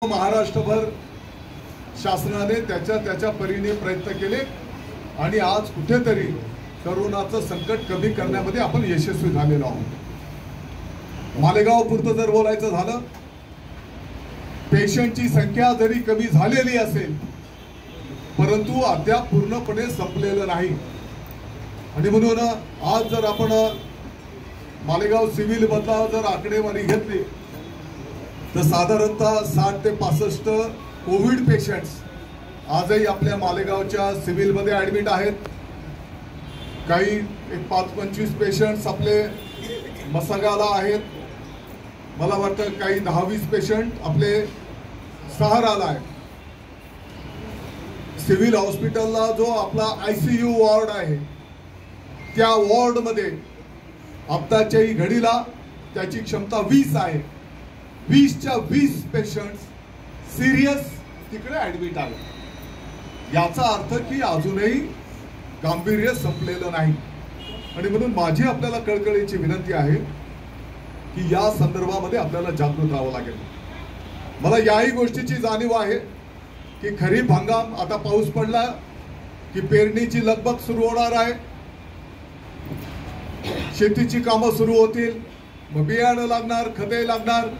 महाराष्ट्रभर शासनाने त्याच्या परीने प्रयत्न केले आणि आज कुठेतरी कोरोनाचं संकट कमी करण्यामध्ये आपण यशस्वी झालेलो आहोत। मालेगाव पुरतं जर बोलायचं झालं, पेशंटची संख्या जरी कमी झालेली असेल परंतु अद्याप पूर्णपणे संपलेलं नाही। आणि म्हणून आज जर आपण मालेगाव सिव्हिल मधला जर आकडेवारी घेतली तर साधारणतः 60 ते 65 कोविड पेशंट्स आजही आपल्या मालेगावच्या सिव्हिल मध्ये ऍडमिट आहेत। काही 5-25 पेशंट्स आपले मसागाला आहेत। मला वाटतं काही 10-20 पेशंट आपले सहाराला आहेत। सिव्हिल हॉस्पिटलला जो आपला आयसीयू वॉर्ड आहे त्या वॉर्ड मध्ये आत्ताच्याही घडीला त्याची क्षमता 20 आहे। 20च्या 20 पेशंट्स सिरियस तिकडे ऍडमिट आहेत। याचा अर्थ की अजूनही गांभीर्य संपलेलं नाही। आणि म्हणून माझी आपल्याला कळकळीची विनंती आहे की या संदर्भामध्ये आपल्याला जागृत राहावं लागेल। मला याही गोष्टीची जाणीव आहे की खरीप हंगाम आता पाऊस पडला की पेरणीची लगबग सुरू होणार आहे, शेतीची कामं सुरू होतील, मग बियाणं लागणार, खते लागणार।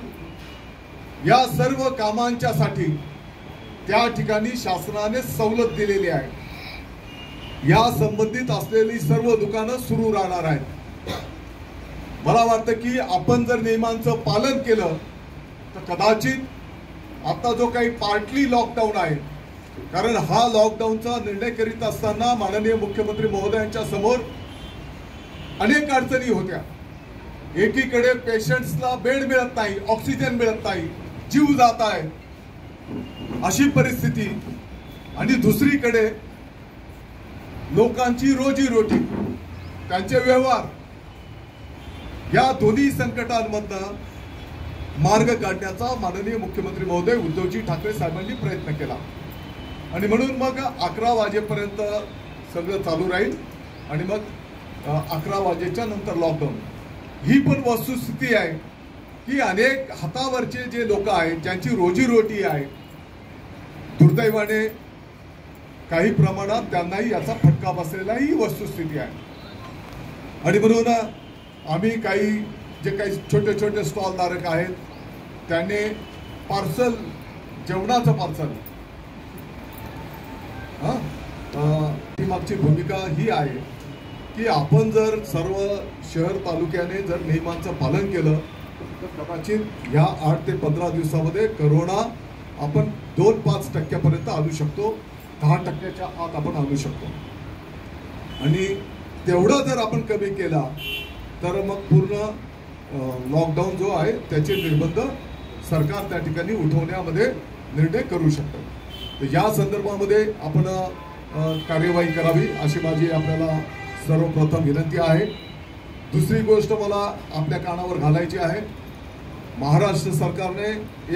या सर्व कामांच्या साठी त्या ठिकाणी शासनाने सवलत दिलेली आहे। या संबंधित असलेली सर्व दुकानं सुरू राहणार आहेत। मला वाटतं की आपण जर नियमांचं पालन केलं तर कदाचित आता जो काही पार्टली लॉकडाऊन आहे, कारण हा लॉकडाऊनचा निर्णय करीत असताना माननीय मुख्यमंत्री महोदयांच्या समोर अनेक अडचणी होत्या। एकीकडे पेशंट्सला बेड मिळत नाही, ऑक्सिजन मिळत नाही, जीव जात आहे अशी परिस्थिती, आणि दुसरीकडे लोकांची रोजीरोटी, त्यांचे व्यवहार, या दोन्ही संकटांमधनं मार्ग काढण्याचा माननीय मुख्यमंत्री महोदय उद्धवजी ठाकरे साहेबांनी प्रयत्न केला। आणि म्हणून मग 11 वाजेपर्यंत सगळं चालू राहील आणि मग 11 वाजेच्या नंतर लॉकडाऊन। ही पण वस्तुस्थिती आहे की अनेक हातावरचे जे लोक आहेत ज्यांची रोजीरोटी आहे, दुर्दैवाने काही प्रमाणात त्यांनाही याचा फटका बसलेला ही वस्तुस्थिती आहे। आणि म्हणून आम्ही काही जे काही छोटे छोटे स्टॉलधारक आहेत त्यांनी पार्सल, जेवणाचं पार्सल, मागची भूमिका ही आहे की आपण जर सर्व शहर तालुक्याने जर नियमांचं पालन केलं तर कदाचित ह्या 8 ते 15 दिवसामध्ये कोरोना आपण 2-5% आणू शकतो, 10%च्या आत आपण आणू शकतो। आणि तेवढं जर आपण कमी केला तर मग पूर्ण लॉकडाऊन जो आहे त्याचे निर्बंध सरकार त्या ठिकाणी उठवण्यामध्ये निर्णय करू शकतं। तर या संदर्भामध्ये आपण कार्यवाही करावी अशी माझी आपल्याला सर्वप्रथम विनंती आहे। दुसरी गोष्ट मला आपल्या कानावर घालायची आहे, महाराष्ट्र सरकारने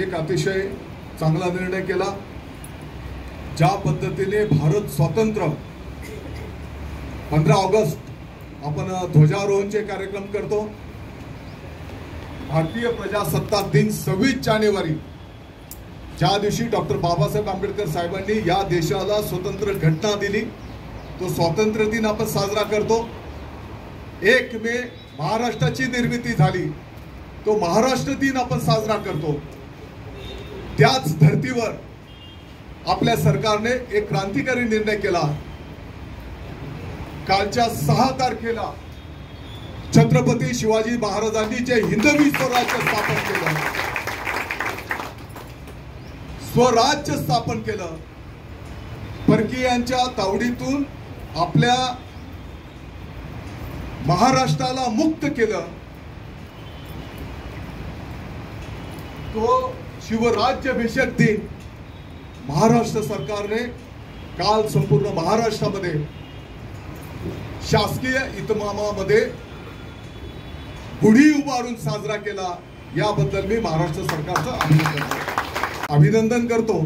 एक अतिशय चांगला निर्णय केला। ज्या पद्धतीने भारत स्वतंत्र 15 ऑगस्ट आपण ध्वजारोहणचे कार्यक्रम करतो, भारतीय प्रजासत्ताक दिन 26 जानेवारी ज्या दिवशी डॉक्टर बाबासाहेब आंबेडकर साहेबांनी या देशाला स्वतंत्र घटना दिली, तो स्वातंत्र्य दिन आपण साजरा करतो। 1 मे महाराष्ट्राची निर्मिती झाली, तो महाराष्ट्र दिन आपण साजरा करतो। त्याच धर्तीवर आपल्या सरकारने एक क्रांतिकारी निर्णय केला। कालच्या 6 तारखेला छत्रपती शिवाजी महाराजांनी जे हिंदवी स्वराज्य स्थापन केलं, स्वराज्य स्थापन केलं, परकीयांच्या तावडीतून आपल्या महाराष्ट्राला मुक्त केलं, तो शिवराज्याभिषेक दिन महाराष्ट्र सरकारने काल संपूर्ण महाराष्ट्रामध्ये शासकीय इतमामामध्ये गुढी उभारून साजरा केला। याबद्दल मी महाराष्ट्र सरकारचं अभिनंदन करतो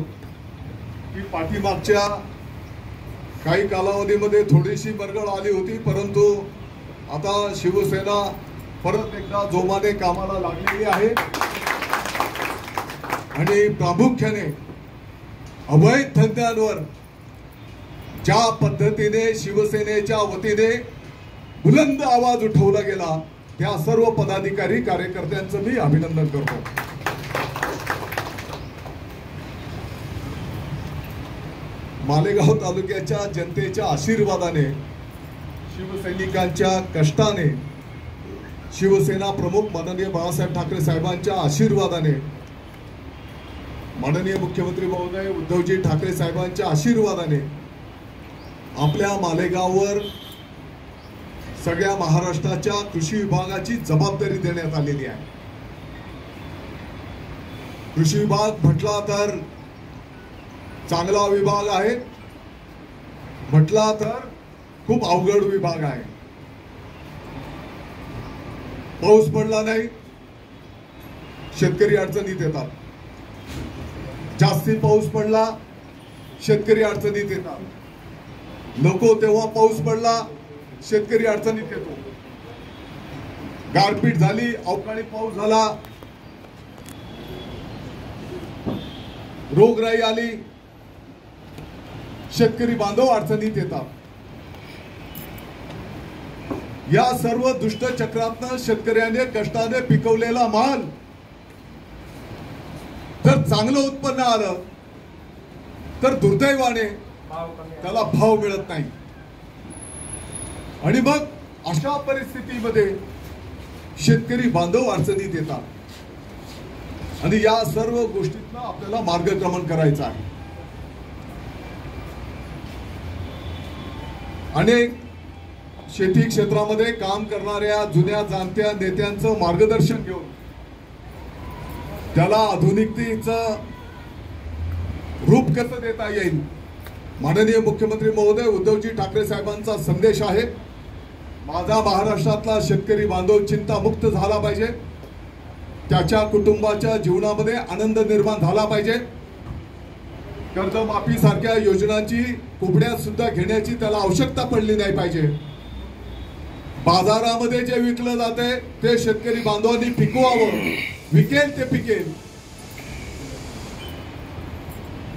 की पाठीमागच्या काही कालावधीमध्ये थोडीशी मरगळ आली होती, परंतु आता शिवसेना परत एकदा जोमाने कामाला लागलेली आहे। आणि प्रामुख्याने अवैध धंद्यांवर ज्या पद्धतीने शिवसेनेच्या वतीने बुलंद आवाज उठवला गेला त्या सर्व पदाधिकारी कार्यकर्त्यांचं मी अभिनंदन करतो. मालेगाव तालुक्याच्या जनतेच्या आशीर्वादाने, शिवसैनिकांच्या कष्टाने, शिवसेना प्रमुख माननीय बाळासाहेब ठाकरे साहेबांच्या आशीर्वादाने, माननीय मुख्यमंत्री महोदय उद्धवजी ठाकरे साहेबांच्या आशीर्वादाने आपल्या मालेगाववर सगळ्या महाराष्ट्राच्या कृषी विभागाची जबाबदारी देण्यात आलेली आहे. कृषी विभाग म्हटला तर चांगला विभाग आहे, म्हटला तर खूप अवघड विभाग आहे. पाऊस पडला नाही, शेतकरी अडचणीत येतात. जास्ती पाऊस पडला, शेतकरी अडचणीत येतात. नको तेव्हा पाऊस पडला, शेतकरी अडचणीत येतो. गारपीट झाली, अवकाळी पाऊस झाला, रोगराई आली, शेतकरी बांधव अडचणीत येतात. या सर्व दुष्ट चक्रातनं शेतकऱ्याने कष्टाने पिकवलेला माल जर चांगलं उत्पन्न आलं तर दुर्दैवाने त्याला भाव मिळत नाही. आणि मग अशा परिस्थितीमध्ये शेतकरी बांधव अडचणीत येतात. आणि या सर्व गोष्टीतनं आपल्याला मार्गक्रमण करायचं आहे. अनेक शेती क्षेत्रामध्ये काम करणाऱ्या जुन्या जाणत्या नेत्यांचं मार्गदर्शन घेऊन त्याला आधुनिकतेचं रूप कसं देता येईल, माननीय मुख्यमंत्री महोदय उद्धवजी ठाकरे साहेबांचा संदेश आहे. माझा महाराष्ट्रातला शेतकरी बांधव चिंतामुक्त झाला पाहिजे, त्याच्या कुटुंबाच्या जीवनामध्ये आनंद निर्माण झाला पाहिजे. कर्जमाफी सारख्या योजनांची कुबड्या सुद्धा घेण्याची त्याला आवश्यकता पडली नाही पाहिजे. बाजारामध्ये जे विकलं जाते ते शेतकरी बांधवांनी पिकवावं, विकेल ते पिकेल.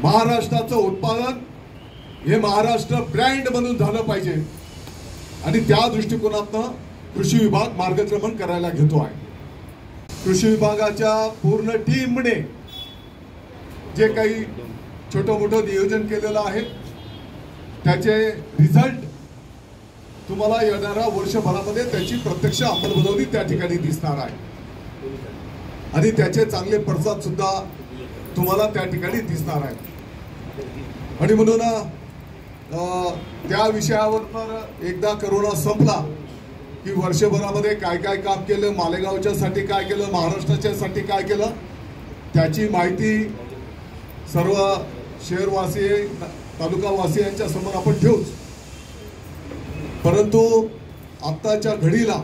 महाराष्ट्राचं उत्पादन हे महाराष्ट्र ब्रँड म्हणून झालं पाहिजे. आणि त्या दृष्टिकोनातनं कृषी विभाग मार्गक्रमण करायला घेतो आहे. कृषी विभागाच्या पूर्ण टीमने जे काही छोटं मोठं नियोजन केलेलं आहे त्याचे रिझल्ट तुम्हाला येणाऱ्या वर्षभरामध्ये त्याची प्रत्यक्ष अंमलबजावणी त्या ठिकाणी दिसणार आहे. आणि त्याचे चांगले पडसाद सुद्धा तुम्हाला त्या ठिकाणी दिसणार आहे. आणि म्हणून त्या विषयावर तर एकदा करोना संपला की वर्षभरामध्ये काय काय काम केलं, मालेगावच्या साठी काय केलं, महाराष्ट्राच्या साठी काय केलं, त्याची माहिती सर्व शहरवासी तालुकावासियांच्या समोर आपण ठेवूच. परंतु आत्ताच्या घडीला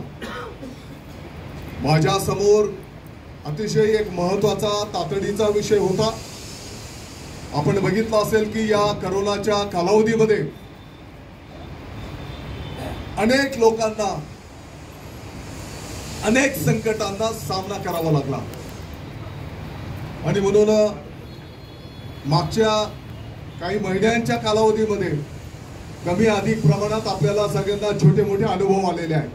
माझ्या समोर अतिशय एक महत्वाचा तातडीचा विषय होता. आपण बघितलं असेल की या करोनाच्या कालावधीमध्ये अनेक लोकांना अनेक संकटांना सामना करावा लागला. आणि म्हणून मागच्या काही महिन्यांच्या कालावधीमध्ये कमी अधिक प्रमाणात आपल्याला सगळ्यांना छोटे मोठे अनुभव आलेले आहेत.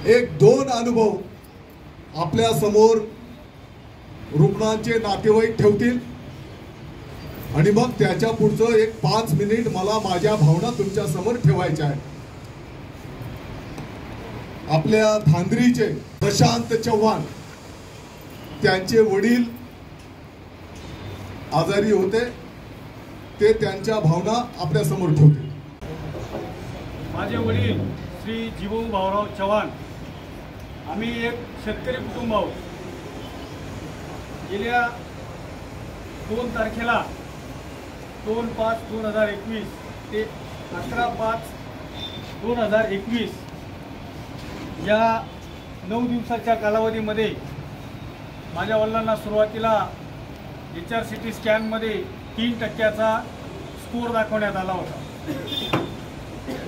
एक दोन अनुभव आपल्या समोर रुग्णांचे नातेवाईक ठेवतील आणि मग त्याच्या पुढचं एक 5 मिनिट मला माझ्या भावना तुमच्या समोर ठेवायच्या आहेत. आपल्या धांद्रीचे प्रशांत चव्हाण, त्यांचे वडील आजारी होते, ते त्यांच्या भावना आपल्या समोर ठेवतील. माझे वडील श्री जीवू भाऊराव चव्हाण, आम्ही एक शेतकरी कुटुंब आहोत. गेल्या 2 तारखेला 2/5/2021 ते 11/5/2021 या 9 दिवसाच्या कालावधीमध्ये माझ्या वडिलांना सुरुवातीला HRCT स्कॅनमध्ये 3% स्कोर दाखवण्यात आला होता.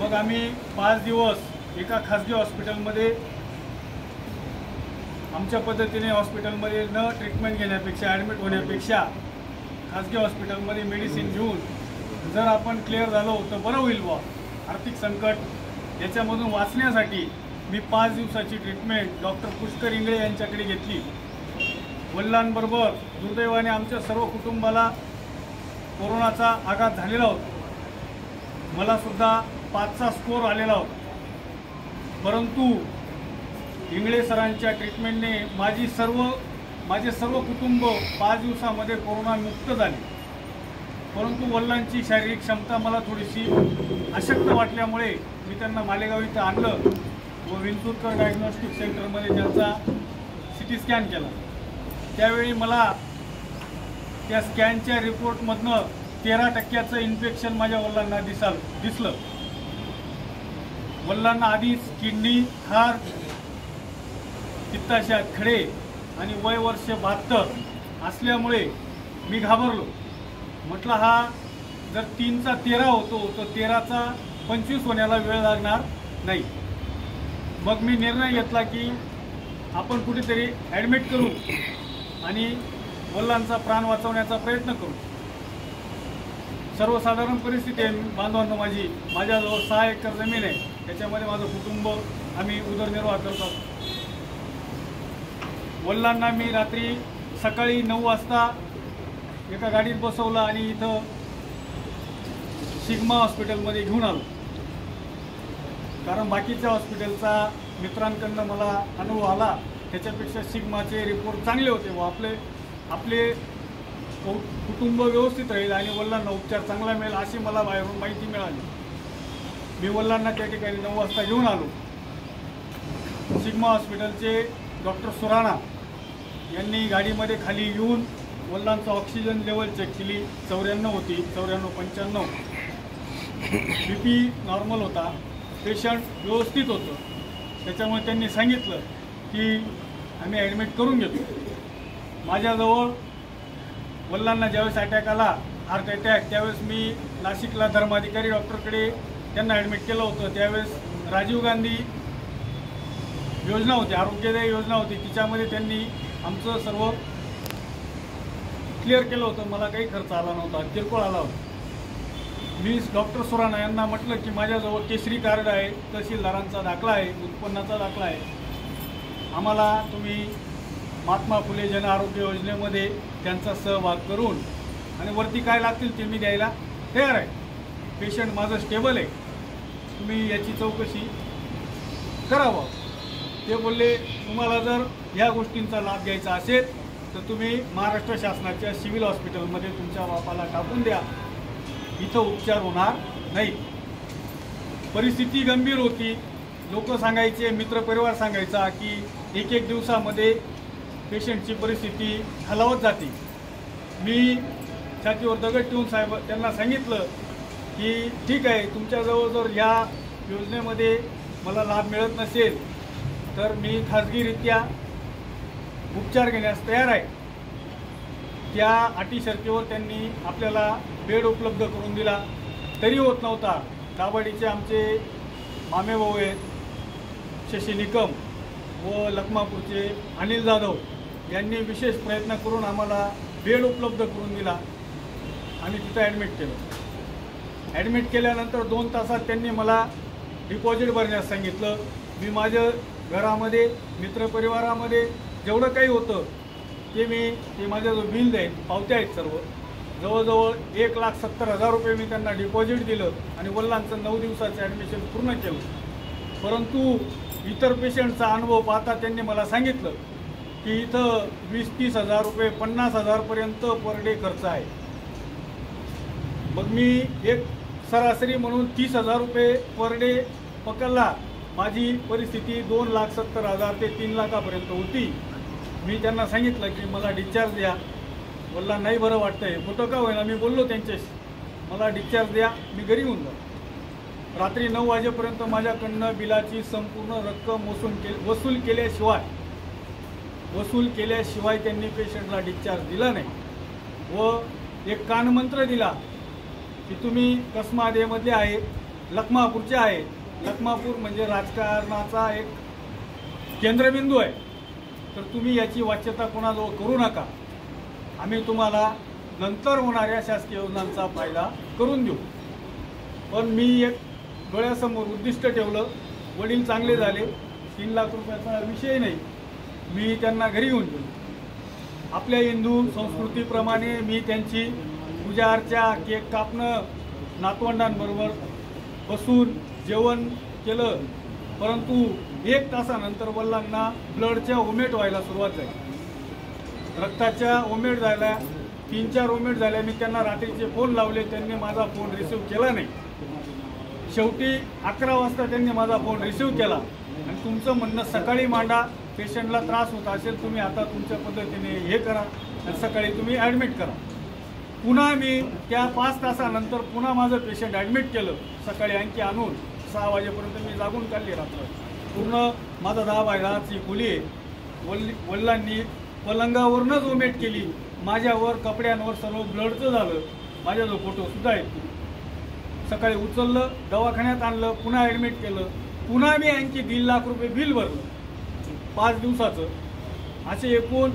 मग आम्ही 5 दिवस एका खाजगी हॉस्पिटलमध्ये आमच्या पद्धतीने हॉस्पिटलमध्ये न ट्रीटमेंट घेण्यापेक्षा ॲडमिट होण्यापेक्षा खाजगी हॉस्पिटलमध्ये मेडिसिन घेऊन जर आपण क्लिअर झालो तर बरं होईल बुवा. आर्थिक संकट याच्यामधून वाचण्यासाठी मी 5 दिवसाची ट्रीटमेंट डॉक्टर पुष्कर इंगळे यांच्याकडे घेतली. वडिलांबरोबर दुर्दैवाने आमच्या सर्व कुटुंबाला कोरोनाचा आघात झालेला होता. मला सुद्धा 5चा स्कोर आलेला होता. परंतु इंगळे सरांच्या ट्रीटमेंटने माझे सर्व कुटुंब 5 दिवसामध्ये कोरोनामुक्त झाले. परंतु वडिलांची शारीरिक क्षमता मला थोडीशी अशक्त वाटल्यामुळे मी त्यांना मालेगाव इथं आणलं व विंचूरकर डायग्नॉस्टिक सेंटरमध्ये त्यांचा CT स्कॅन केला. त्यावेळी मला त्या स्कॅनच्या रिपोर्टमधनं 13% इन्फेक्शन माझ्या वडिलांना दिसलं. वडिलांना आधीच किडनी, हार्ट, पित्ताशयात खडे आणि वय वर्ष 72 असल्यामुळे मी घाबरलो. म्हटलं हा जर 3चा 13 होतो तर 13चा 25 होण्याला वेळ लागणार नाही. मग मी निर्णय घेतला की आपण कुठेतरी ॲडमिट करू आणि वडिलांचा प्राण वाचवण्याचा प्रयत्न करू. सर्वसाधारण परिस्थिती आहे बांधवांनो. माझ्याजवळ 6 एकर जमीन आहे. त्याच्यामध्ये माझं कुटुंब आम्ही उदरनिर्वाह करतो. वडिलांना मी सकाळी 9 वाजता एका गाडीत बसवलं आणि इथं सिग्मा हॉस्पिटलमध्ये घेऊन आलो. कारण बाकीच्या हॉस्पिटलचा मित्रांकडनं मला अनुभव आला त्याच्यापेक्षा सिग्माचे रिपोर्ट चांगले होते व आपले कुटुंब व्यवस्थित राहील आणि वडिलांना उपचार चांगला मिळेल अशी मला बाहेरून माहिती मिळाली. मी वडिलांना त्या ठिकाणी 9 वाजता घेऊन आलो. सिग्मा हॉस्पिटलचे डॉक्टर सुराणा यांनी गाडीमध्ये खाली येऊन वडिलांचा ऑक्सिजन लेवल चेक केली. 94 होती, 94-95. BP नॉर्मल होता. पेशंट व्यवस्थित होतं. त्याच्यामुळे त्यांनी सांगितलं की आम्ही ॲडमिट करून घेतो. माझ्याजवळ वडिलांना ज्यावेळेस अटॅक आला, हार्ट अटॅक, त्यावेळेस मी नाशिकला धर्माधिकारी डॉक्टरकडे त्यांना ॲडमिट केलं होतं. त्यावेळेस राजीव गांधी योजना होती, आरोग्यदायी योजना होती. तिच्यामध्ये त्यांनी आमचं सर्व क्लिअर केलं होतं. मला काही खर्च आला नव्हता, किरकोळ आला होता. मी डॉक्टर सुराणा यांना म्हटलं की माझ्याजवळ केसरी कार्ड आहे, तहसीलदारांचा दाखला आहे, उत्पन्नाचा दाखला आहे. आम्हाला तुम्ही महात्मा फुले जन आरोग्य योजनेमध्ये त्यांचा सहभाग करून आणि वरती काय लागतील ते मी द्यायला तयार आहे. पेशंट माझं स्टेबल आहे, तुम्ही याची चौकशी करावं. ते बोलले तुम्हाला जर ह्या गोष्टींचा लाभ घ्यायचा असेल तर तुम्ही महाराष्ट्र शासनाच्या सिव्हिल हॉस्पिटलमध्ये तुमच्या बापाला टाकून द्या, इथं उपचार होणार नाही. परिस्थिती गंभीर होती. लोक सांगायचे, मित्रपरिवार सांगायचा की एक दिवसामध्ये पेशंटची परिस्थिती खालावत जाते. मी छातीवर दगड ठेवून त्यांना सांगितलं की ठीक आहे, तुमच्याजवळ जर ह्या योजनेमध्ये मला लाभ मिळत नसेल तर मी खाजगीरित्या उपचार घेण्यास तयार आहे. त्या अटी शर्तीवर त्यांनी आपल्याला बेड उपलब्ध करून दिला. तरी होत नव्हता. दाभाडीचे आमचे मामेभाऊ आहेत शशी निकम व लखमापूरचे अनिल जाधव यांनी विशेष प्रयत्न करून आम्हाला बेड उपलब्ध करून दिला. आम्ही तिथं ॲडमिट केलं. ॲडमिट केल्यानंतर 2 तासात त्यांनी मला डिपॉझिट भरण्यास सांगितलं. मी माझ्या घरामध्ये मित्रपरिवारामध्ये जेवढं काही होतं ते माझ्याजवळ बिल देईल, पावत्या आहेत सर्व. जवळजवळ 1,70,000 रुपये मी त्यांना डिपॉझिट दिलं आणि वडिलांचं 9 दिवसाचं ॲडमिशन पूर्ण केलं. परंतु इतर पेशंटचा अनुभव पाहता त्यांनी मला सांगितलं की इथं 20-30 हजार रुपये, 50 हजारपर्यंत पर डे खर्च आहे. मग मी एक सरासरी म्हणून 30,000 रुपये पर डे पकडला. माझी परिस्थिती 2,70,000 ते 3 लाखापर्यंत होती. मी त्यांना सांगितलं की मला डिस्चार्ज द्या. वडिलांना नाही बरं वाटतंय, कुठं का होईना मी बोललो त्यांच्याशी, मला डिस्चार्ज द्या, मी घरी येऊन जाऊ. रात्री 9 वाजेपर्यंत माझ्याकडनं बिलाची संपूर्ण रक्कम वसूल केल्याशिवाय त्यांनी पेशंटला डिस्चार्ज दिला नाही. व एक कानमंत्र दिला की तुम्ही कसमादेमधले आहे, लखमापूरचे आहे. लखमापूर म्हणजे राजकारणाचा एक केंद्रबिंदू आहे. तर तुम्ही याची वाच्यता कोणाजवळ करू नका. आम्ही तुम्हाला नंतर होणाऱ्या शासकीय योजनांचा फायदा करून देऊ. पण मी एक डोळ्यासमोर उद्दिष्ट ठेवलं. वडील चांगले झाले, 3 लाख रुपयाचा विषय नाही. मी त्यांना घरी घेऊन गेलो. आपल्या हिंदू संस्कृतीप्रमाणे मी त्यांची पूजा अर्चा, केक कापणं, नातवंडांबरोबर बसून जेवण केलं. परंतु 1 तासानंतर वडिलांना ब्लडच्या ओमेट व्हायला सुरुवात झाली. रक्ताच्या ओमेट झाल्या, 3-4 ओमेट झाल्या. मी त्यांना रात्रीचे फोन लावले, त्यांनी माझा फोन रिसिव्ह केला नाही. शेवटी 11 वाजता त्यांनी माझा फोन रिसिव्ह केला आणि तुमचं म्हणणं सकाळी मांडा, पेशंटला त्रास होत असेल, तुम्ही आता तुमच्या पद्धतीने हे करा आणि सकाळी तुम्ही ॲडमिट करा. पुन्हा मी त्या 5 तासानंतर पुन्हा माझं पेशंट ॲडमिट केलं. सकाळी आणखी आणून 6 वाजेपर्यंत मी जागून काढली रात्र. पूर्ण माझा 10 बाय 10ची खोली आहे. वडिलांनी पलंगावरूनच ओमेट केली. माझ्यावर, कपड्यांवर सर्व ब्लडचं झालं. माझ्याजवळ फोटोसुद्धा आहेत. सकाळी उचललं, दवाखान्यात आणलं, पुन्हा ॲडमिट केलं. पुन्हा मी आणखी 1.5 लाख रुपये बिल भरलं 5 दिवसाचं. असे एकूण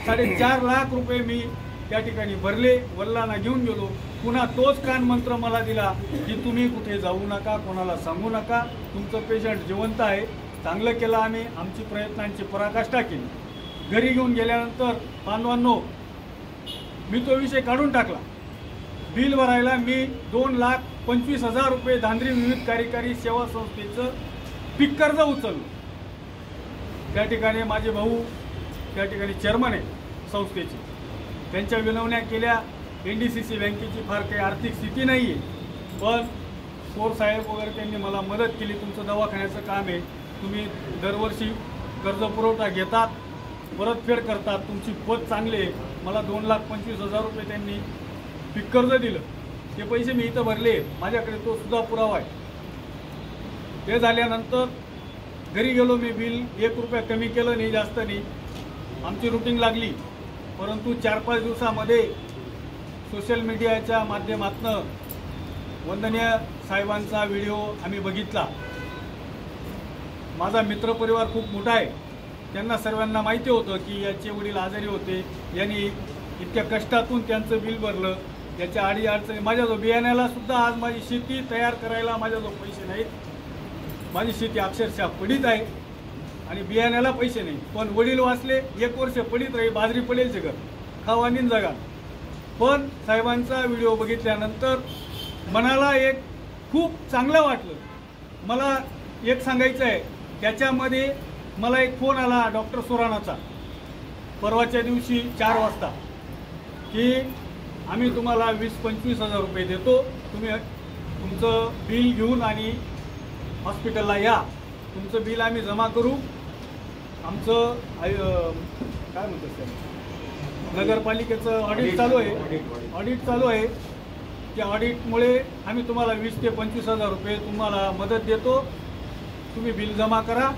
4.5 लाख रुपये मी त्या ठिकाणी भरले. वडिलांना घेऊन गेलो. पुन्हा तोच कान मंत्र मला दिला की तुम्ही कुठे जाऊ नका, कोणाला सांगू नका, तुमचं पेशंट जिवंत आहे. चांगलं केलं आम्ही, आमची प्रयत्नांची पराकाष्ठा केली. घरी घेऊन गेल्यानंतर बांधवांनो, मी तो विषय काढून टाकला. बिल भरायला मी 2,25,000 रुपये धांद्री विविध कार्यकारी सेवा संस्थेचं पीक कर्ज उचललं. त्या ठिकाणी माझे भाऊ त्या ठिकाणी चेअरमन आहे संस्थेचे. त्यांच्या विनवण्या केल्या. NDCC बँकेची फार काही आर्थिक स्थिती नाही आहे, पण कोर साहेब वगैरे त्यांनी मला मदत केली. तुमचं दवाखान्याचं काम आहे, तुम्ही दरवर्षी कर्ज पुरवठा घेतात, परतफेड करतात, तुमची पत चांगली आहे. मला 2,25,000 रुपये त्यांनी पीक कर्ज दिलं. ते पैसे मी इथं भरले, माझ्याकडे तो सुद्धा पुरावा आहे. ते झाल्यानंतर घरी गेलो. मी बिल 1 रुपया कमी केलं नाही, जास्त नाही. आमची रुटीन लागली. परंतु 4-5 दिवसामध्ये सोशल मीडियाच्या माध्यमातून वंदनीय साहेबांचा व्हिडिओ आम्ही बघितला. माझा मित्रपरिवार खूप मोठा आहे. त्यांना सर्वांना माहिती होतं की याचे वडील आजारी होते. यांनी इतक्या कष्टातून त्यांचं बिल भरलं. याच्या अडीअडचणी, माझ्याजवळ बियाण्याला सुद्धा आज माझी शेती तयार करायला माझ्याजवळ पैसे नाहीत. माझी शेती अक्षरशः पडीत आहे आणि बियाण्याला पैसे नाही. पण वडील वाचले, 1 वर्ष पडीत राही, बाजरी पडेल जगत, खावानीन जगा. पण साहेबांचा व्हिडिओ बघितल्यानंतर मनाला एक खूप चांगलं वाटलं. मला एक सांगायचं आहे, त्याच्यामध्ये मला एक फोन आला डॉक्टर सुराणाचा परवाच्या दिवशी 4 वाजता की आम्ही तुम्हाला 20-25,000 रुपये देतो, तुम्ही तुमचं बिल घेऊन आणि हॉस्पिटलला या, तुमचं बिल आम्ही जमा करू. आमचं काय म्हणतात सर, नगरपालिकेचं ऑडिट चालू आहे. त्या ऑडिटमुळे आम्ही तुम्हाला 20 ते 25,000 रुपये तुम्हाला मदत देतो. तुम्ही बिल जमा करा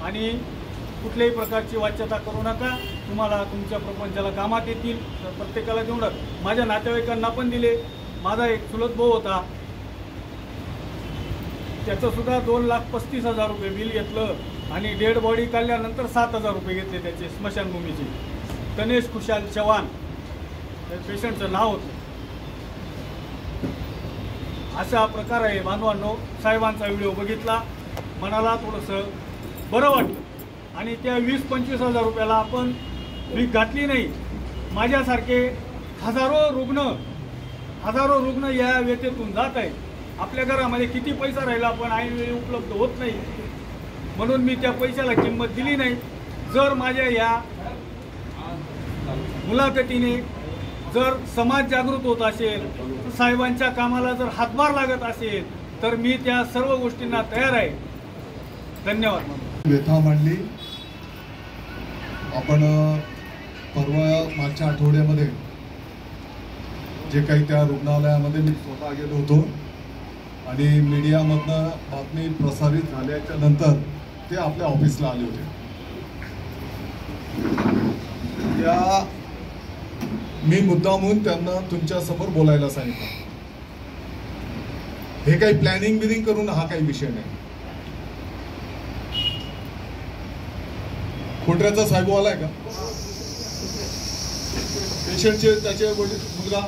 आणि कुठल्याही प्रकारची वाच्यता करू नका. तुम्हाला तुमच्या प्रपंचाला कामात येतील. तर प्रत्येकाला देऊन माझ्या नातेवाईकांना पण दिले. माझा एक चुलत भाऊ होता, त्याचंसुद्धा 2,35,000 रुपये बिल घेतलं आणि डेड बॉडी काढल्यानंतर 7,000 रुपये घेतले त्याचे स्मशानभूमीचे. गणेश खुशाल चव्हाण पेशंटचं नाव होतं. असा प्रकार आहे बांधवांनो. साहेबांचा व्हिडिओ बघितला, मनाला थोडंसं बरं वाटलं आणि त्या 20-25,000 रुपयाला आपण भीक घातली नाही. माझ्यासारखे हजारो रुग्ण या व्यथेतून जात आहेत. आपल्या घरामध्ये किती पैसा राहिला पण ऐनवेळी उपलब्ध होत नाही, म्हणून मी त्या पैशाला किंमत दिली नाही. जर माझ्या या मुलाखतीने जर समाज जागृत होत असेल, साहेबांच्या कामाला जर हातभार लागत असेल, तर मी त्या सर्व गोष्टींना तयार आहे. धन्यवाद. व्यथा मांडली. आपण परवा मागच्या आठवड्यामध्ये जे काही त्या रुग्णालयामध्ये मी स्वतः गेलो होतो आणि मीडियामधनं बातमी प्रसारित झाल्याच्या नंतर ते आपल्या ऑफिसला आले होते. त्या मी मुद्दामून त्यांना तुमच्या समोर बोलायला सांगितलं. हे काही प्लॅनिंग बिनिंग करून हा काही विषय नाही. कोंढऱ्याचा साहेब आलाय का? पेशंटचे त्याचे मुलगा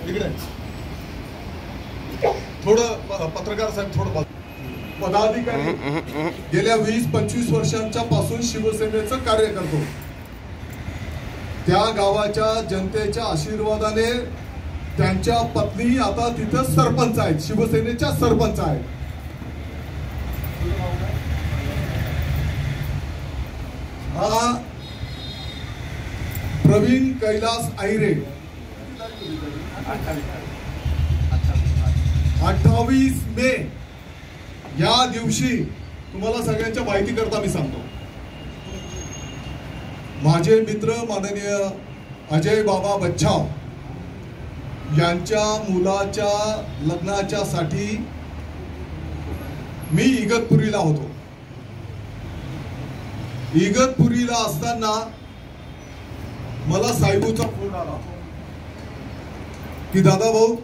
इकडे थोडं पत्रकार साहेब थोडं पदाधिकारी गेल्या 20-25 वर्षांच्या पासून शिवसेनेचं कार्य करतो. त्या गावाच्या जनतेच्या आशीर्वादाने त्यांच्या पत्नी आता तिथं सरपंच आहेत, शिवसेनेच्या सरपंच आहेत. हा प्रवीण कैलास आहिरे 28 मे या दिवशी तुम्हाला सगळ्यांच्या माहिती करता मी सांगतो. माझे मित्र माननीय अजय बाबा बच्छाव यांच्या मुलाच्या लग्नाच्या साठी मी इगतपुरीला होतो. इगतपुरीला असताना मला साहेबूचा फोन आला की दादा भाऊ,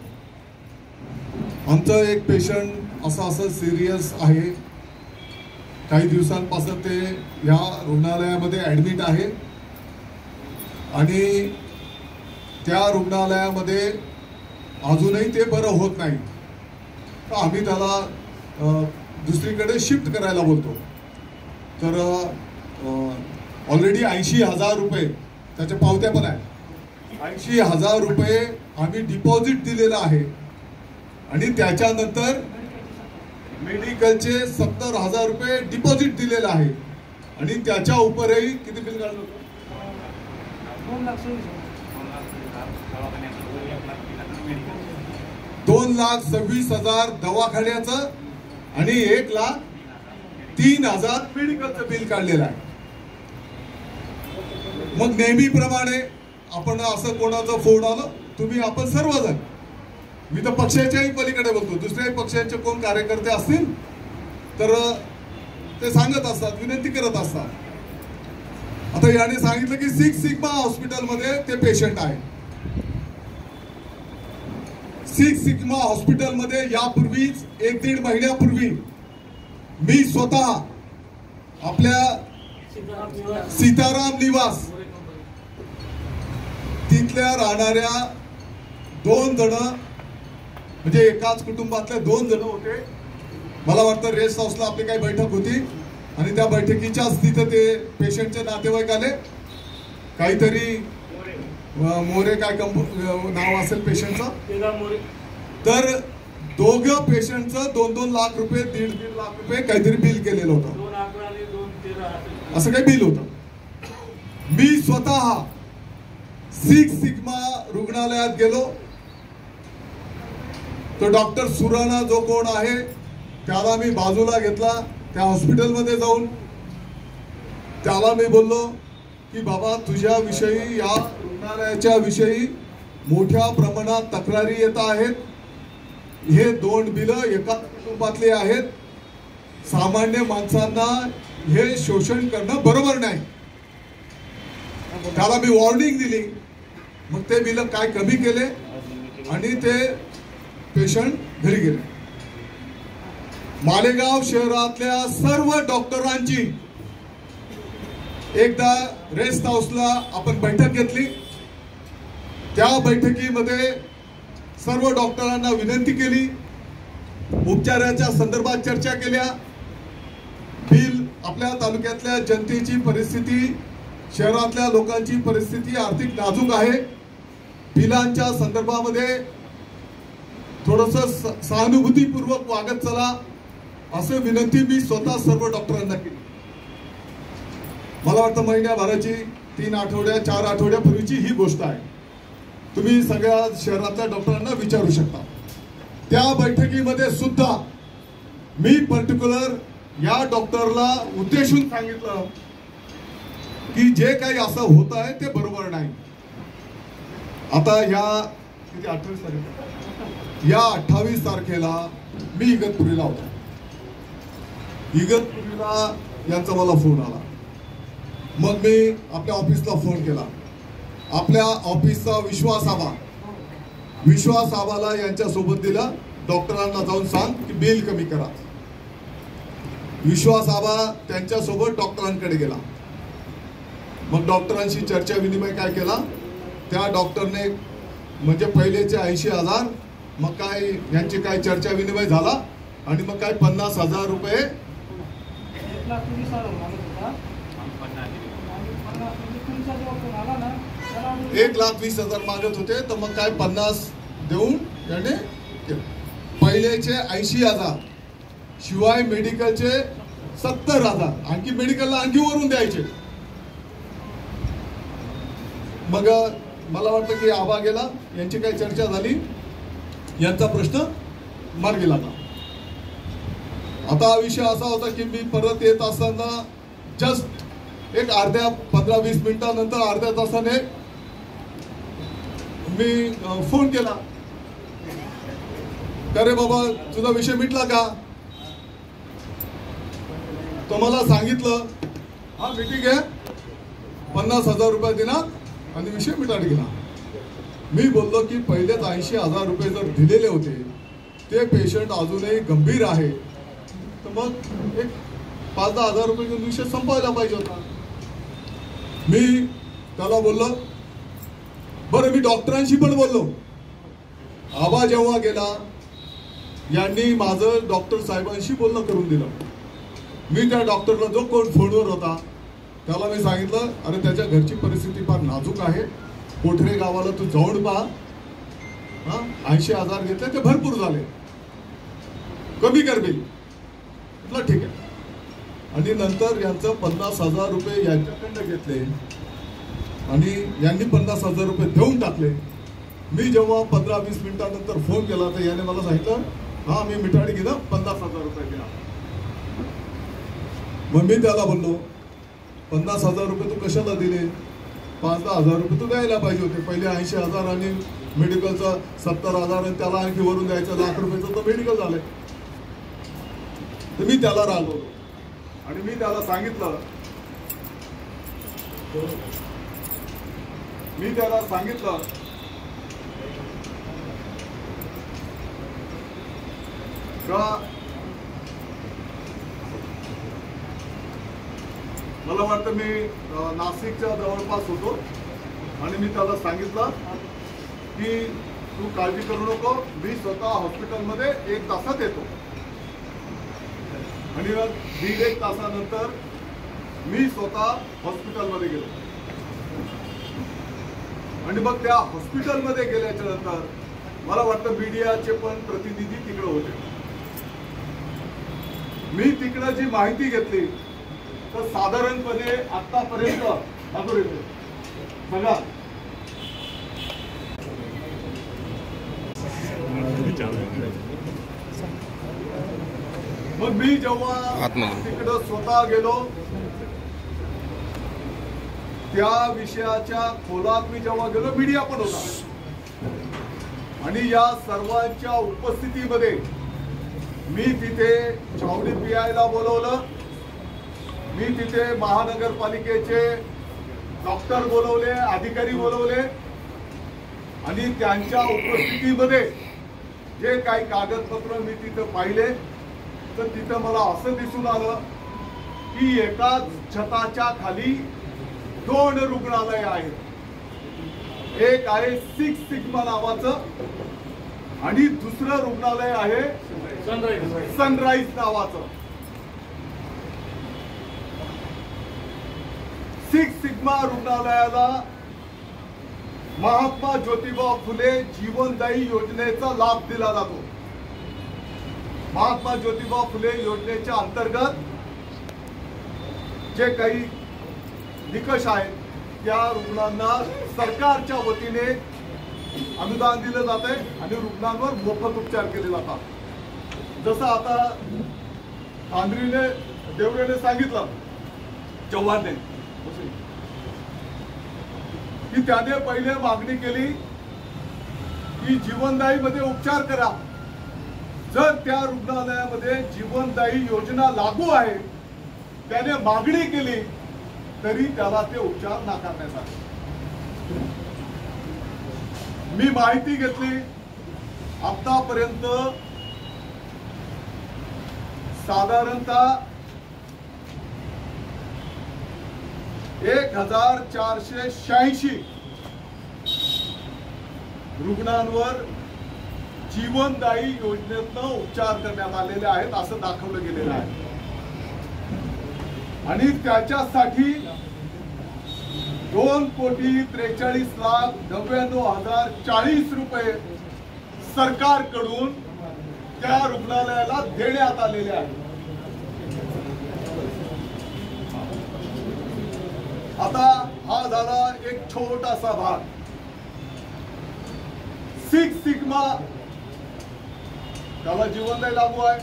आमचं एक पेशंट असं सिरियस आहे, काही दिवसांपासून ते या रुग्णालयामध्ये ऍडमिट आहे आणि त्या रुग्णालयामध्ये अजूनही ते बरं होत नाही, तर आम्ही त्याला दुसरीकडे शिफ्ट करायला बोलतो. तर ऑलरेडी 80,000 रुपये त्याच्या पावत्या पण आहे. 80,000 रुपये आम्ही डिपॉझिट दिलेलं आहे आणि त्याच्यानंतर मेडिकलचे 70,000 रुपये डिपॉझिट दिलेलं आहे आणि त्याच्या उपरही किती बिल काढलं होतं? 2,26,000 दवाखान्याचं आणि 1,03,000 मेडिकलचं बिल काढलेलं आहे. मग नेहमीप्रमाणे आपण असं कोणाचं फोन आलं, तुम्ही आपण सर्वजण, मी तर पक्षाच्याही पलीकडे बोलतो, दुसऱ्याही पक्षाचे कोण कार्यकर्ते असतील तर ते सांगत असतात, विनंती करत असतात. आता याने सांगितलं की 6 सिग्मा हॉस्पिटलमध्ये ते पेशंट आहे. 6 सिग्मा हॉस्पिटलमध्ये यापूर्वीच 1-1.5 महिन्यापूर्वी मी स्वतः आपल्या सीताराम निवास तिथल्या राहणाऱ्या 2 जण, म्हणजे एकाच कुटुंबातले 2 जण होते. मला वाटतं रेस्ट हाऊसला आपली काही बैठक होती आणि त्या बैठकीच्याच तिथं ते पेशंटचे नातेवाईक आले. काहीतरी मोरे काय नाव असेल पेशंटचं, तर दोघं पेशंटचं 2-2 लाख रुपये 1.5 लाख रुपये काहीतरी बिल केलेलं होतं, असं काही बिल होतं. मी स्वतः 6 सिग्मा रुग्णालयात गेलो. तो डॉक्टर सुराणा जो कोण आहे त्याला मी बाजूला घेतला. त्या हॉस्पिटलमध्ये जाऊन त्याला मी बोललो की बाबा, तुझ्या विषयी, या रुग्णालयाच्या विषयी मोठ्या प्रमाणात तक्रारी येत आहेत. हे 2 बिलं एका कुटुंबातले आहेत. सामान्य माणसांना हे शोषण करणं बरोबर नाही. त्याला मी वॉर्निंग दिली. मग ते बिलं काय कमी केले आणि ते पेशंट घरी गेले. मालेगाव शहरातल्या सर्व डॉक्टरांची एकदा रेस्ट हाऊसला आपण बैठक घेतली. त्या बैठकीमध्ये सर्व डॉक्टरांना विनंती केली, उपचाराच्या संदर्भात चर्चा केल्या. बिल, आपल्या तालुक्यातल्या जनतेची परिस्थिती, शहरातल्या लोकांची परिस्थिती आर्थिक नाजूक आहे. बिलांच्या संदर्भामध्ये थोडंसं सहानुभूतीपूर्वक वागत चला, असं विनंती मी स्वतः सर्व डॉक्टरांना केली. मला वाटतं महिन्याभराची 3 आठवड्या 4 आठवड्यापूर्वीची ही गोष्ट आहे. तुम्ही सगळ्या शहरातल्या डॉक्टरांना विचारू शकता. त्या बैठकीमध्ये सुद्धा मी पर्टिक्युलर या डॉक्टरला उद्देशून सांगितलं की जे काही असं होत आहे ते बरोबर नाही. आता ह्या 28 तारखेला मी इगतपुरीला होतो. इगतपुरीला यांचा मला फोन आला. मग मी आपल्या ऑफिसला फोन केला. आपल्या ऑफिसचा विश्वास आबाला यांच्या सोबत दिला. डॉक्टरांना जाऊन सांग की बिल कमी करा. विश्वास आबा त्यांच्या सोबत डॉक्टरांकडे गेला. मग डॉक्टरांशी चर्चा विनिमय काय केला, त्या डॉक्टरने म्हणजे पहिलेचे 80,000, मग काय यांची काय चर्चा विनिमय झाला आणि मग काय 50,000 रुपये 1,20,000 मागत होते, तर मग काय 50 देऊन याने पहिलेचे 80,000 शिवाय मेडिकलचे 70,000 आणखी मेडिकलला आणखी वरून द्यायचे. मग मला वाटतं की आबा गेला, यांची काही चर्चा झाली, यांचा प्रश्न मार्गी लागला. आता विषय असा होता की मी परत येत असताना जस्ट एक अर्ध्या 15-20 मिनिटानंतर अर्ध्या तासाने मी फोन केला, अरे बाबा तुझा विषय मिटला का? तो मला सांगितलं हा मीटिंग आहे, 50,000 रुपये देणार आणि विषय मिटाट गेला. मी बोललो की पहिलेच 80,000 रुपये जर दिलेले होते, ते पेशंट अजूनही गंभीर आहे, तर मग एक 5-10 हजार रुपये घेऊन विषय संपवायला पाहिजे होता. मी त्याला बोललो, बरं मी डॉक्टरांशी पण बोललो. आबा जेव्हा गेला, यांनी माझं डॉक्टर साहेबांशी बोलणं करून दिलं. मी त्या डॉक्टरला जो कोण फोनवर होता त्याला मी सांगितलं, अरे त्याच्या घरची परिस्थिती फार नाजूक आहे, कोठरे गावाला तू जाऊन पहा. 80,000 घेतले, ते भरपूर झाले, कमी कर बिल. म्हटलं ठीक आहे. आणि नंतर यांचं 50,000 रुपये यांच्याकडनं घेतले आणि यांनी 50,000 रुपये देऊन टाकले. मी जेव्हा 15-20 मिनिटानंतर फोन केला तर याने मला सांगितलं, हा मी मिठाडी घेणं 50,000 रुपये घ्या. मग मी त्याला बोललो, 50,000 रुपये तू कशाला दिले? 5-10 हजार रुपये तू द्यायला पाहिजे होते. पहिले 80,000 आणि मेडिकलचा 70,000 आणि त्याला आणखी वरून द्यायचं ₹1,00,000 तर मेडिकल झालंय. तर मी त्याला रागवलो आणि मी त्याला सांगितलं का मला वाटतं मी नाशिकच्या जवळपास होतो आणि मी त्याला सांगितलं की तू काळजी करू नको, मी स्वतः हॉस्पिटलमध्ये 1 तासात येतो. आणि मग 1.5 तासानंतर मी स्वतः हॉस्पिटलमध्ये गेलो आणि मग त्या हॉस्पिटलमध्ये गेल्याच्या नंतर मला वाटतं मीडियाचे पण प्रतिनिधी तिकडे होते. मी तिकडे जी माहिती घेतली तर साधारणपणे आतापर्यंत बघा मग मी जेव्हा तिकडं स्वतः गेलो, त्या विषयाच्या खोलात मी जेव्हा गेलो, मीडिया पण होता आणि या सर्वांच्या उपस्थितीमध्ये मी तिथे छावणी पियायला बोलवलं. मी तिथे महानगरपालिकेचे डॉक्टर बोलवले, अधिकारी बोलवले आणि त्यांच्या उपस्थितीमध्ये जे काही कागदपत्र मी तिथं पाहिले तर तिथं मला असं दिसून आलं की एकाच छताच्या खाली 2 रुग्णालय आहेत. एक आहे 6 सिग्मा नावाचं आणि दुसरं रुग्णालय आहे सनराईज नावाचं. 6 सिग्मा रुग्णालयाला महात्मा ज्योतिबा फुले जीवनदायी योजनेचा लाभ दिला जातो. महात्मा ज्योतिबा फुले योजनेच्या अंतर्गत जे काही निकष आहेत त्या रुग्णांना सरकारच्या वतीने अनुदान दिलं जाते आणि रुग्णांवर मोफत उपचार केले जातात. जसं आता आंध्रीने देवरेने सांगितलं, चव्हाणने, की त्याने पहिले मागणी केली की जीवनदायी मध्ये उपचार करा. जर त्या रुग्णालयामध्ये जीवनदायी योजना लागू आहे, त्याने मागणी केली तरी त्याला ते उपचार नाकारण्यात आले. मी माहिती घेतली, आतापर्यंत साधारणतः 1486 रुग्णांवर जीवनदायी योजनेतनं उपचार करण्यात आलेले आहेत असं दाखवलं गेलेलं आहे आणि त्याच्यासाठी 2,43,99,040 रुपये सरकारकडून त्या रुग्णालयाला देण्यात आलेले आहेत. आता हा झाला एक छोटासा भाग. सिक्स सिग्मा त्याला जीवनदायी लागू आहे.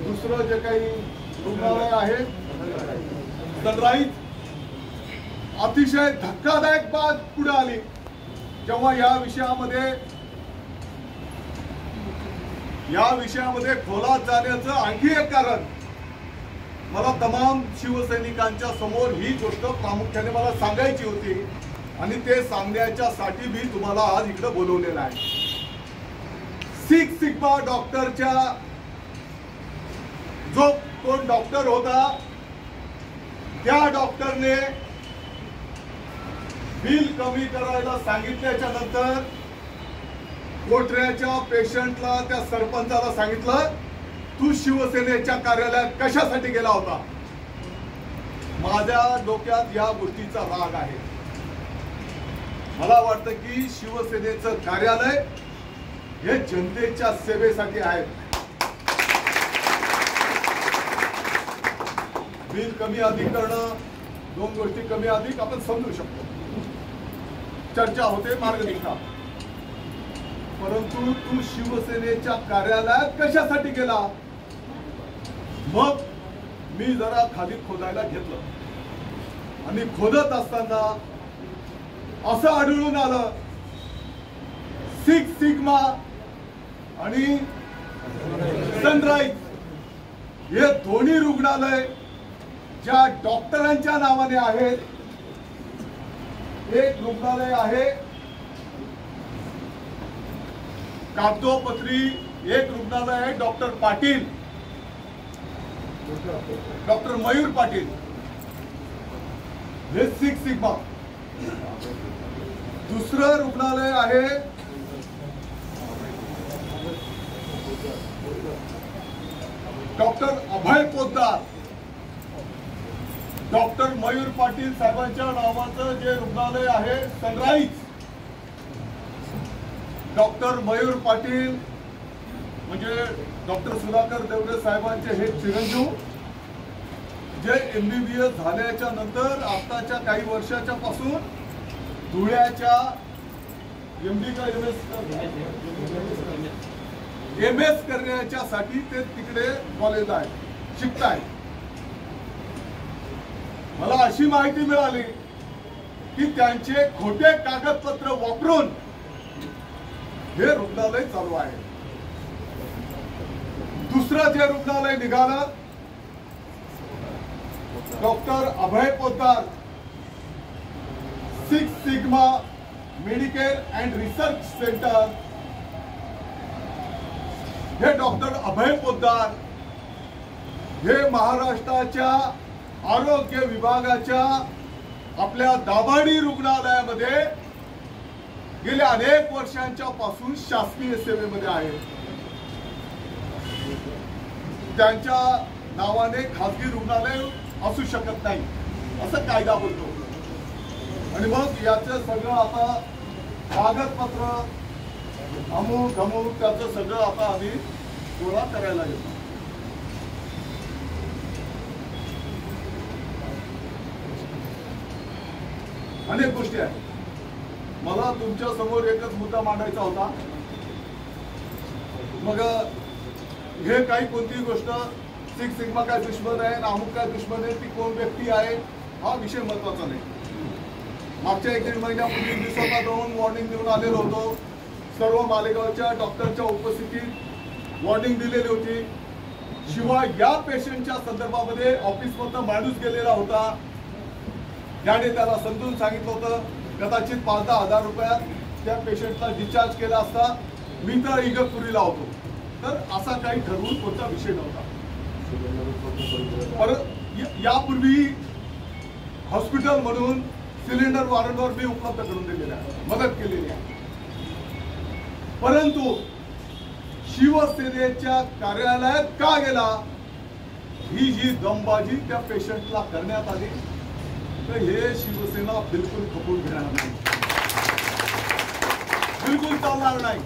दुसरं जे काही रुग्णालय आहे सनराईज, अतिशय धक्कादायक बाब पुढे आली जेव्हा या विषयामध्ये खोलात जाण्याचं आणखी एक कारण मला तमाम शिवसैनिकांच्या समोर ही गोष्ट प्रामुख्याने मला सांगायची होती आणि ते सांगण्याच्यासाठी मी तुम्हाला आज इकडे बोलवलेलं आहे. सिक्स सिग्मा डॉक्टरच्या जो कोण डॉक्टर होता त्या डॉक्टरने बिल कमी करायला सांगितल्याच्या नंतर कोटऱ्याच्या पेशंटला त्या सरपंचाला सांगितलं, तू शिवसेनेच्या कार्यालयात कशासाठी गेला होता. माझ्या डोक्यात या गोष्टीचा राग आहे. मला वाटतं की शिवसेनेचं कार्यालय हे जनतेच्या सेवेसाठी आहे. बिल कमी अधिक करणं, दोन गोष्टी कमी अधिक आपण समजू शकतो, चर्चा होते, मार्ग निघता. परंतु तू शिवसेनेच्या कार्यालयात कशासाठी गेला. मग मी जरा खाली खोदायला घेतलं आणि खोदत असताना असं आढळून आलं, सिक्स सिग्मा आणि सनराईज हे दोन्ही रुग्णालय ज्या डॉक्टरांच्या नावाने आहेत. एक रुग्णालय आहे कागदोपत्री, एक रुग्णालय आहे डॉक्टर पाटील, डॉक्टर मयूर पाटील, हे सिक्स सिग्मा. दुसरं रुग्णालय आहे डॉक्टर अभय पोद्दार. डॉक्टर मयूर पाटील साहेबांच्या नावाचं जे रुग्णालय आहे सनराईज. डॉक्टर मयूर पाटील म्हणजे डॉक्टर सुधाकर देवरे साहेबांचे हे चिरंजीव, जे MBBS झाल्याच्या नंतर आताच्या काही वर्षाच्या पासून धुळ्याच्या MS करण्याच्यासाठी ते तिकडे कॉलेज आहे, शिफ्ट आहे. मला अशी माहिती मिळाली की त्यांचे खोटे कागदपत्र वापरून हे रुग्णालय चालू आहे. दुसरं जे रुग्णालय निघालं doctor Abhay Poddar, six sigma Medicare and research centre. हे डॉक्टर अभय पोद्दार हे महाराष्ट्राच्या आरोग्य विभागाच्या आपल्या दाभाडी रुग्णालयामध्ये गेल्या अनेक वर्षांच्या पासून शासकीय सेवेमध्ये आहेत. त्यांच्या नावाने खासगी रुग्णालय असू शकत नाही असं कायदा बोलतो. आणि मग याचं सगळं आता कागदपत्र अमुक त्याचं सगळं आता आम्ही गोळा करायला येतो. अनेक गोष्टी आहेत. मला तुमच्या समोर एकच मुद्दा मांडायचा होता. मग हे काही कोणतीही गोष्ट सिक्स सिग्मा काय दुश्मन आहे, अमुक काय दुश्मन आहे, ती कोण व्यक्ती आहे हा विषय महत्वाचा नाही. मागच्या 1-1.5 महिन्यापूर्वी मी स्वतः जाऊन वॉर्निंग देऊन आलेलो होतो. सर्व मालेगावच्या डॉक्टरच्या उपस्थितीत वॉर्निंग दिलेली होती. शिवाय या पेशंटच्या संदर्भामध्ये ऑफिसमधनं माणूस गेलेला होता, त्याने त्याला समजून सांगितलं होतं. कदाचित 5-10 हजार रुपयात त्या पेशंटला डिस्चार्ज केला असता. मी तर इगतपुरीला होतो, तर असा काही ठरवून कोणता विषय नव्हता. परत यापूर्वी हॉस्पिटल म्हणून सिलेंडर वारंवार मी उपलब्ध करून दिलेले आहे, मदत केलेली आहे. परंतु शिवसेनेच्या कार्यालयात का गेला, ही जी दमबाजी त्या पेशंटला करण्यात आली, तर हे शिवसेना बिलकुल खपून घेणार नाही, बिलकुल चालणार नाही.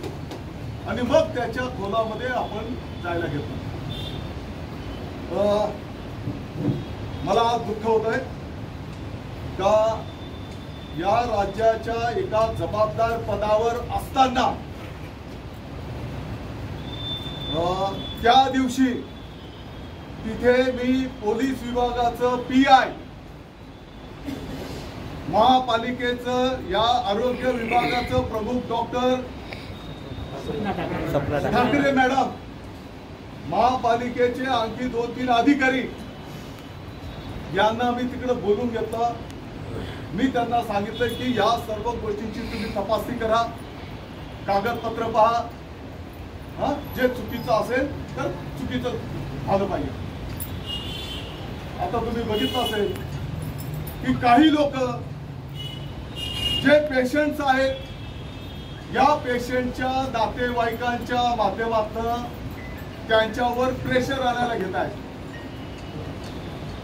आणि मग त्याच्या खोलामध्ये आपण जायला घेतो. मला दुःख होत आहे का या राज्याच्या एका जबाबदार पदावर असताना त्या दिवशी तिथे मी पोलीस विभागाचं PI, महापालिकेचं या आरोग्य विभागाचं प्रमुख डॉक्टर ठाकरे मॅडम, महापालिकेचे आणखी 2-3 अधिकारी यांना मी तिकडे बोलून घेतलं. मी त्यांना सांगितलं की या सर्व गोष्टींची तुम्ही तपासणी करा, कागदपत्र पहा, जे चुकीचं असेल तर चुकीचं झालं पाहिजे. आता तुम्ही बघितलं असेल की काही लोक जे पेशंट्स आहेत, या पेशंटच्या नातेवाईकांच्या माध्यमातून त्यांच्यावर प्रेशर आणायला घेत आहेत.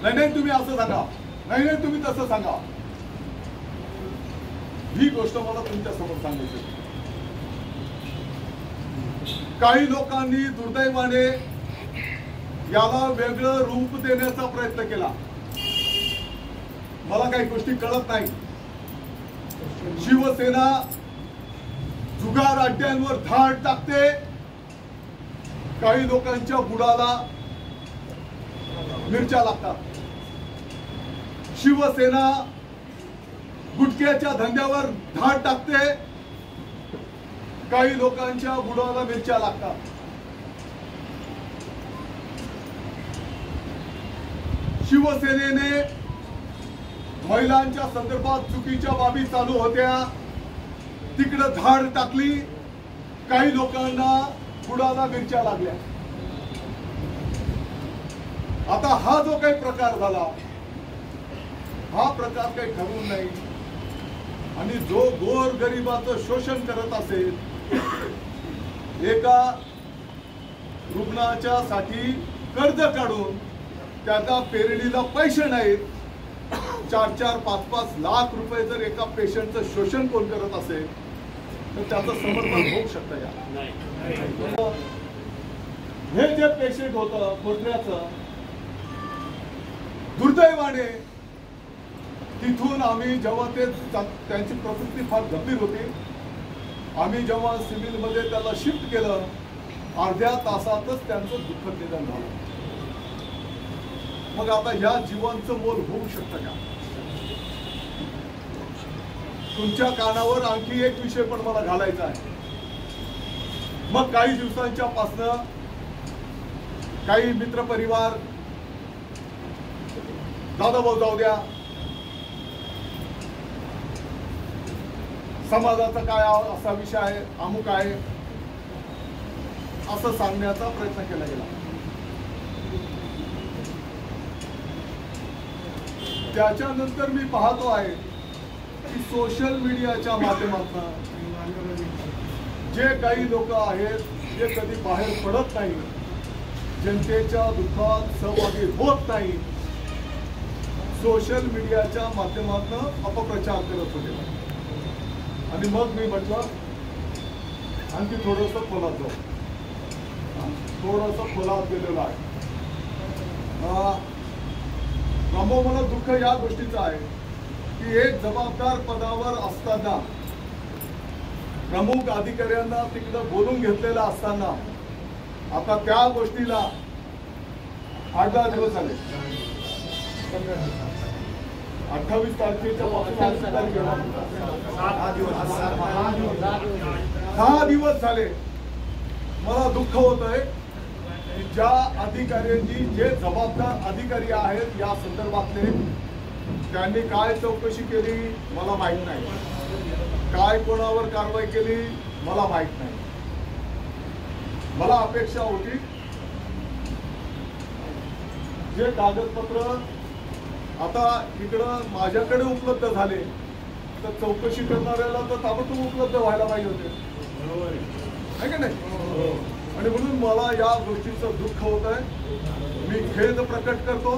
नाही तुम्ही असं सांगा, नाही तुम्ही तसं सांगा. ही गोष्ट मला तुमच्या समोर सांगायची. काही लोकांनी दुर्दैवाने याला वेगळं रूप देण्याचा प्रयत्न केला. मला काही गोष्टी कळत नाही. शिवसेना जुगार अड्ड्यांवर धाड टाकते, काही लोकांच्या बुडाला मिरच्या लागतात. शिवसेना गुटख्याच्या धंद्यावर धाड टाकते, काही लोकांच्या बुडाला मिरच्या लागतात. शिवसेनेने महिलांच्या संदर्भात चुकीच्या बाबी चालू होत्या, तिकडे धाड टाकली, काही लोकांना बुडाला मिरच्या लागल्या. आता हा जो काही प्रकार झाला, हा प्रकार काही ठरवून नाही. आणि जो गोर गरिबाचं शोषण करत असेल, एका रुग्णाच्या साठी कर्ज काढून त्याचा पेरणीला पैसे नाहीत, 4-4, 5-5 लाख रुपये जर एका पेशंटचं शोषण कोण करत असेल तर त्याचं समर्थन होऊ शकतं का? हे जे पेशंट होतं कोटऱ्याचं, दुर्दैवाने तिथून आम्ही जेव्हा त्यांची प्रकृती फार गंभीर होती, आम्ही जेव्हा सिव्हिलमध्ये त्याला शिफ्ट केलं, अर्ध्या तासातच त्यांचं दुःखद निधन झालं. मग आता या जीवांचं मोल होऊ शकतं का? तुमच्या कानावर आणखी एक विषय पण मला घालायचा आहे. मग काही दिवसांच्या पासनं काही मित्रपरिवार, दादाभाऊ जाऊ द्या, समाजाचा काय असा विषय आहे, अमुक आहे, असं सांगण्याचा प्रयत्न केला गेला. त्याच्यानंतर मी पाहतो आहे की सोशल मीडियाच्या माध्यमातून जे काही लोक आहेत जे कधी बाहेर पडत नाही, जनतेच्या दुःखात सहभागी होत नाही, सोशल मीडियाच्या माध्यमातून अपप्रचार करत होते. आणि मग मी म्हटलं आणखी थोडंसं खोलात जाऊ. थोडंसं खोलात गेलेलं आहे. मला दुःख या गोष्टीचं आहे की एक जबाबदार पदावर असताना, प्रमुख अधिकाऱ्यांना तिकडे बोलून घेतलेला असताना, आता त्या गोष्टीला 8-10 दिवस झाले. 28 तारखेच्या पासून 6 दिवस झाले. मला दुःख होत आहे की ज्या अधिकाऱ्यांनी, जे जबाबदार अधिकारी आहेत या संदर्भातले, त्यांनी काय चौकशी केली मला माहित नाही, काय कोणावर कारवाई केली मला माहित नाही. मला अपेक्षा होती जे कागदपत्र आता इकडं माझ्याकडे उपलब्ध झाले तर चौकशी करणाऱ्याला तर ताबडतोब उपलब्ध व्हायला पाहिजे होते, बरोबर आहे का नाही? आणि म्हणून मला या गोष्टीचं दुःख होत आहे, मी खेद प्रकट करतो.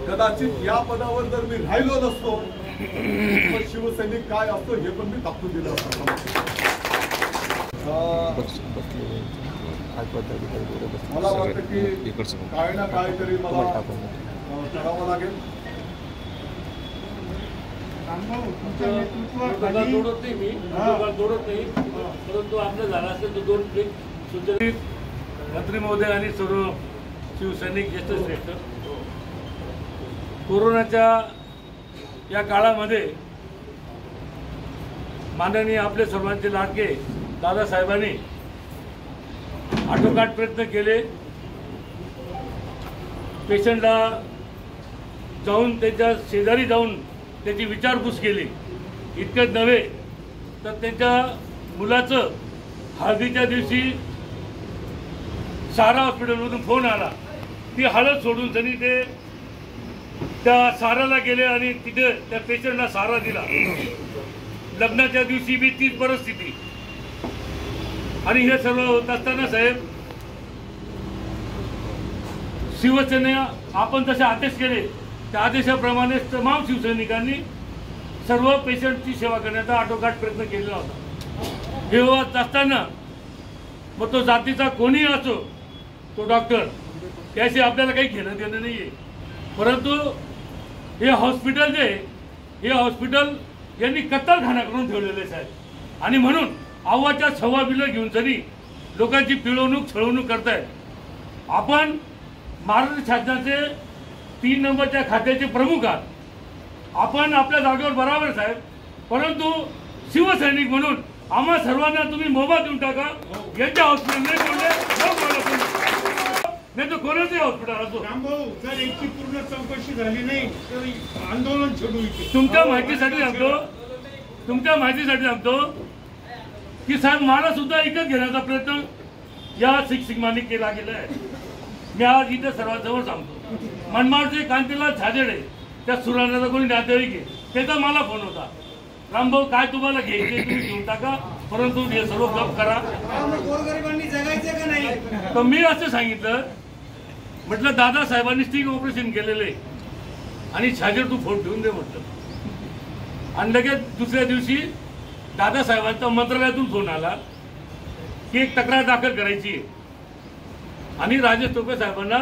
कदाचित या पदावर जर मी राहिलो नसतो तर शिवसैनिक काय असतो हे पण मी दाखवून दिलं असतं. मला वाटतं की काय ना काहीतरी मला करावं लागेल. जोडत नाही मी, जोडत नाही, परंतु आपलं झालं असेल तर 2 ट्रिक सूचना. मंत्री महोदय आणि सर्व शिवसैनिक ज्येष्ठ श्रेष्ठ, कोरोनाच्या या काळामध्ये माननीय आपले सर्वांचे लाडके दादासाहेबांनी आटोकाट प्रयत्न केले. पेशंटला जाऊन त्यांच्या शेजारी जाऊन त्याची विचारपूस केली. इतकंच नव्हे तर त्यांच्या मुलाचं हळदीच्या दिवशी सारा हॉस्पिटलमधून फोन आला. ती हळद सोडून त्यांनी ते त्या साराला गेले आणि तिथे त्या पेशंटला सारा दिला. लग्नाच्या दिवशी बी तीच परिस्थिती. आणि हे सर्व होत असताना साहेब, शिवसेना आपण जसे आदेश केले त्या आदेशाप्रमाणे तमाम शिवसैनिकांनी सर्व पेशंटची सेवा करण्याचा आटोकाट प्रयत्न केलेला होता. हे होत असताना मग तो जातीचा कोणीही असो, तो डॉक्टर, त्याशी आपल्याला काही घेणं देणं नाही आहे. परंतु हे हॉस्पिटल जे हे हॉस्पिटल यांनी कत्तलखाना करून ठेवलेले साहेब. आणि म्हणून आव्हाच्या सव्वा बिलं घेऊन तरी लोकांची पिळवणूक छळवणूक करतायत. आपण महाराष्ट्र शासनाचे 3 नंबरच्या खात्याचे प्रमुख आहात. आपण आपल्या जागेवर बरोबर साहेब, परंतु शिवसैनिक म्हणून आम्हा सर्वांना तुम्ही मोबा देऊन टाका. यांच्या हॉस्पिटल नाही तर कोणाचंही हॉस्पिटल असो. रामभाऊ, जर याची पूर्ण चौकशी झाली नाही तर आंदोलन छेडू. तुमच्या माहितीसाठी सांगतो की साहेब, मला सुद्धा एकच घेण्याचा प्रयत्न या शिक्षकांनी केला गेला आहे. मी आज इथे सर्वांजवळ सांगतो, मनमाडचे कांतीलाल झाजेडे त्या सुराण्याचा कोणी नातेवाईक आहे, त्याचा मला फोन होता. रामभाऊ, काय तुम्हाला घ्यायचे तुम्ही घेऊन टाका, परंतु हे सर्व गप करा. गोरगरिबांनी जगायचं का नाही? तर मी असं सांगितलं, म्हटलं दादासाहेबांनी स्टिंग ऑपरेशन केलेले आणि झाजेड तू फोन ठेवून दे म्हटलं. आणि लगेच दुसऱ्या दिवशी दादासाहेबांचा मंत्रालयातून फोन आला की एक तक्रार दाखल करायची आहे. आणि राजेश टोपे साहेबांना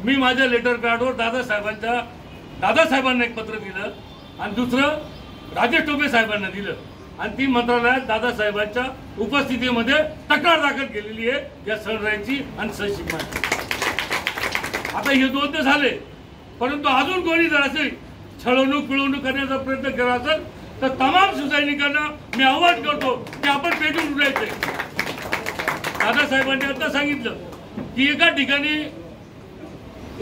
मी माझ्या लेटर पॅडवर दादासाहेबांना एक पत्र दिलं आणि दुसरं राजेश टोपे साहेबांना दिलं. आणि ती मंत्रालयात दादासाहेबांच्या उपस्थितीमध्ये तक्रार दाखल केलेली आहे या सनराईजची आणि सशिकमाची. आता हे 2 झाले, परंतु अजून कोणी जर असेल छळवणूक पिळवणूक करण्याचा प्रयत्न केला असेल तर तमाम शिवसैनिकांना मी आवाहन करतो की आपण पेटून उडायचंय. दादासाहेबांनी आता सांगितलं की एका ठिकाणी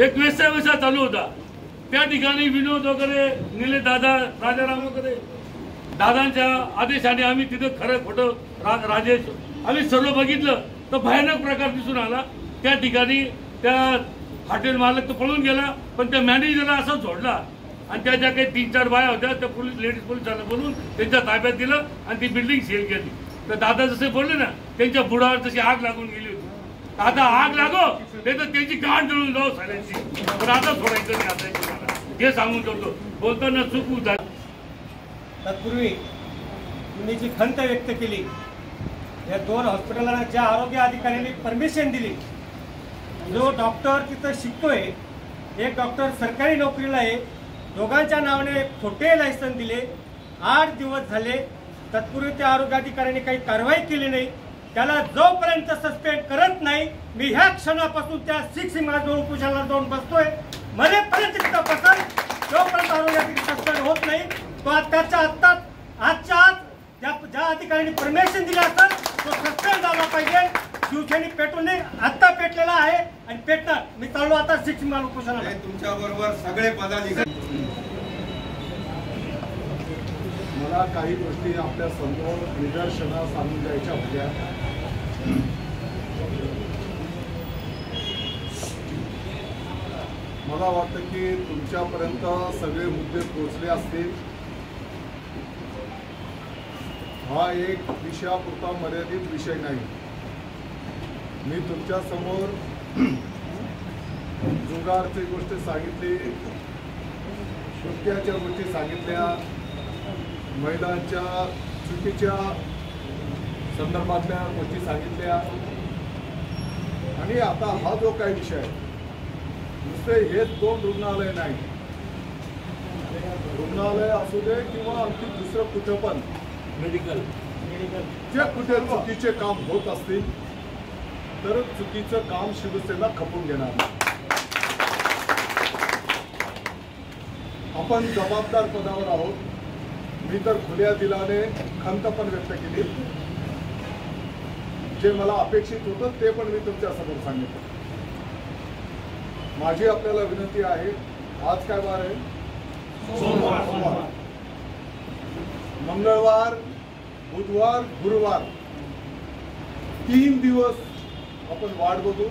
एक वेसा चालू होता, त्या ठिकाणी विनोद वगैरे निलेश दादा, राजाराम वगैरे दादांच्या आदेशाने आम्ही तिथे खरं खोटं राजेश आम्ही सर्व बघितलं तर भयानक प्रकार दिसून आला. त्या ठिकाणी त्या हॉटेल मालक तो पळून गेला, पण त्या मॅनेजरला असं झोडला आणि त्या ज्या काही 3-4 बाया होत्या त्या लेडीज पोलिसांना बोलून त्यांच्या ताब्यात दिलं आणि ती बिल्डिंग सील केली. तर दादा जसे बोलले ना, त्यांच्या बुडावर तशी आग लागून गेली होती. आता आग लागो नाही तर त्यांची गाठ जळून जाऊ सगळ्यांची, पण आता सोडायचं नाही. आता हे सांगून ठेवतो, बोलताना चूक झाली. तत्पूर्वी तुम्ही जी खंत व्यक्त केली, या 2 हॉस्पिटलांना ज्या आरोग्य अधिकाऱ्यांनी परमिशन दिली, जो डॉक्टर तिथं शिकतोय, एक डॉक्टर सरकारी नोकरीला आहे, दोघांच्या नावाने खोटे लायसन दिले, 8 दिवस झाले, तत्पूर्वी त्या आरोग्य अधिकाऱ्यांनी काही कारवाई केली नाही. त्याला जोपर्यंत सस्पेंड करत नाही, मी ह्या क्षणापासून त्या शिक्षकांजवळ उपोषणाला जाऊन बसतोय. मरेपर्यंत तिथं बसल, जोपर्यंत आरोग्य अधिकारी सस्पेंड होत नाही तो आजच्या आज ज्या अधिकाऱ्यांनी परमिशन दिली असेल तो सस्पेंड झाला पाहिजे. शिवसैनिक पेटून नाही, आत्ता पेटलेला आहे आणि पेटणार. मी चाललो आता शिक्षण उपोषणाला. तुमच्या बरोबर सगळे पदाधिकारी. मला काही गोष्टी आपल्या समोर निदर्शनास आणून द्यायच्या होत्या. मला वाटतं की तुमच्यापर्यंत सगळे मुद्दे पोहोचले असतील. हा एक विषयापुरता मर्यादित विषय नाही. मी तुमच्या समोर जुगारची गोष्ट सांगितली, सुट्ट्याच्या गोष्टी सांगितल्या, महिलांच्या चुकीच्या संदर्भातल्या गोष्टी सांगितल्या, आणि आता हा जो काही विषय आहे, नुसते हे 2 रुग्णालय नाही, रुग्णालय असू दे किंवा आणखी दुसरं कुठं पण मेडिकल जे कुठे चुकीचे काम होत असतील तर चुकीचं काम शिवसेना खपून घेणार नाही. आपण जबाबदार पदावर आहोत. मी तर खुल्या दिलाने खंत पण व्यक्त केली. जे मला अपेक्षित होतं ते पण मी तुमच्या समोर सांगितलं. माझी आपल्याला विनंती आहे, आज काय वार आहे? सोमवार. मंगळवार, बुधवार, गुरुवार 3 दिवस आपण वाट बघू.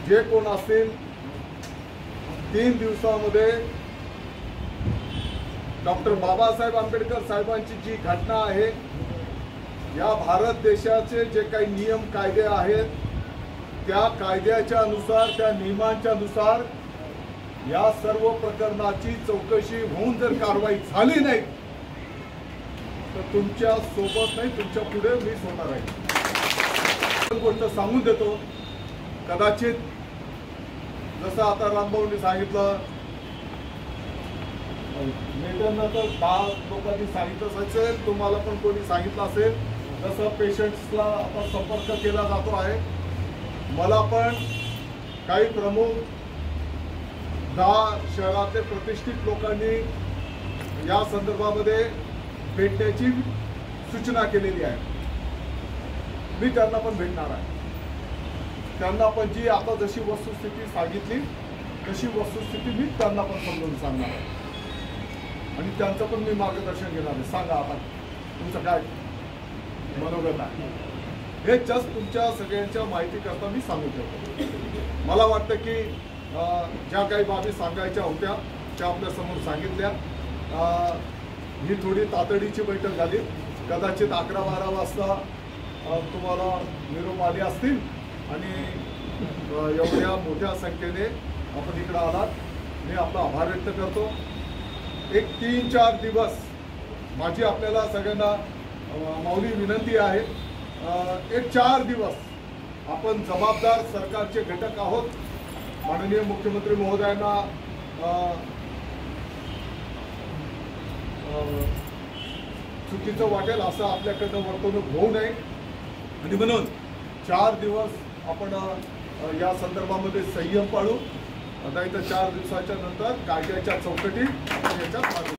जे कोण असतील 3 दिवसामध्ये डॉक्टर बाबासाहेब आंबेडकर साहेबांची जी घटना आहे, या भारत देशाचे जे काही नियम कायदे आहेत, त्या कायद्याच्या अनुसार, त्या नियमांच्या नुसार या सर्व प्रकरणाची चौकशी होऊन जर कारवाई झाली नाही तर तुमच्या सोबत नाही, तुमच्या पुढे मी स्वतः राहील. गोष्ट सांगून देतो, कदाचित जसं आता रामभाऊंनी सांगितलं, नेत्यांना तर 10 लोकांनी सांगितलं असेल, तुम्हाला पण कोणी सांगितलं असेल, जसं पेशंट्सला आता संपर्क केला जातो आहे. मला पण काही प्रमुख 10 शहरातले प्रतिष्ठित लोकांनी या संदर्भामध्ये भेटण्याची सूचना केलेली आहे. मी त्यांना पण भेटणार आहे. त्यांना पण जी आता जशी वस्तुस्थिती सांगितली तशी वस्तुस्थिती मी त्यांना पण समजून सांगणार आहे आणि त्यांचं पण मी मार्गदर्शन घेणार आहे. सांगा आता तुमचं काय मनोगत आहे. हे जस्ट तुमच्या सगळ्यांच्या माहितीकरता मी सांगू शकतो. मला वाटतं की ज्या काही बाबी सांगायच्या होत्या त्या आपल्यासमोर सांगितल्या. ही थोडी तातडीची बैठक झाली. कदाचित 11-12 वाजता तुम्हाला निरोप आले असतील आणि एवढ्या मोठ्या संख्येने आपण इकडं आलात. मी आपला आभार व्यक्त करतो. एक 3-4 दिवस माझी आपल्याला सगळ्यांना माऊली विनंती आहे, एक 4 दिवस आपण जबाबदार सरकारचे घटक आहोत. माननीय मुख्यमंत्री महोदयांना चुकीचं वाटेल असं आपल्याकडनं वर्तवणूक होऊ नये आणि म्हणून 4 दिवस आपण या संदर्भामध्ये संयम पाळू. नाही तर 4 दिवसाच्या नंतर कायद्याच्या चौकटीत याच्यात